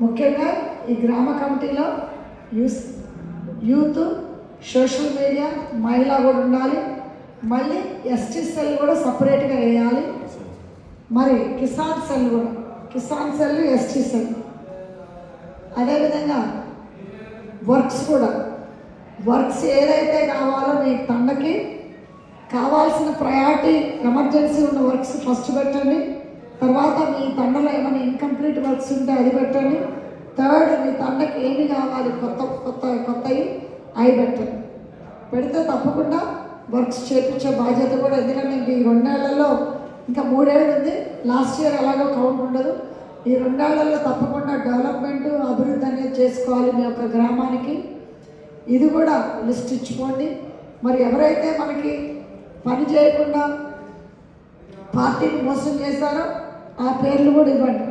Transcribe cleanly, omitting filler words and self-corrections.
ముఖ్యంగా ఈ గ్రామ కమిటీలో యూత్, సోషల్ మీడియా, మహిళా కూడా ఉండాలి. మళ్ళీ ఎస్టీ సెల్ కూడా సపరేట్గా వేయాలి. మరి కిసాన్ సెల్ కూడా, కిసాన్ సెల్, ఎస్టీ సెల్. అదేవిధంగా వర్క్స్ ఏదైతే కావాలో మీ తండకి కావాల్సిన ప్రయారిటీ, ఎమర్జెన్సీ ఉన్న వర్క్స్ ఫస్ట్ పెట్టండి. తర్వాత మీ తండలో ఏమైనా ఇన్కంప్లీట్ వర్క్స్ ఉంటే అది పెట్టండి. థర్డ్, మీ తండకి ఏమి కావాలి కొత్తవి అవి పెట్టండి. పెడితే తప్పకుండా వర్క్స్ చేయించే బాధ్యత కూడా. ఎందుకంటే ఇంక ఈ 2 ఏళ్లలో ఇంకా 3 ఏళ్ళు ఉంది. లాస్ట్ ఇయర్ అలాగో కౌంట్ ఉండదు. ఈ 2 ఏళ్లలో తప్పకుండా డెవలప్మెంట్, అభివృద్ధి అనేది చేసుకోవాలి మీ యొక్క గ్రామానికి. ఇది కూడా లిస్ట్ ఇచ్చుకోండి. మరి ఎవరైతే మనకి పని చేయకుండా పార్టీని మోసం చేశారో ఆ పేర్లు కూడా ఇవ్వండి.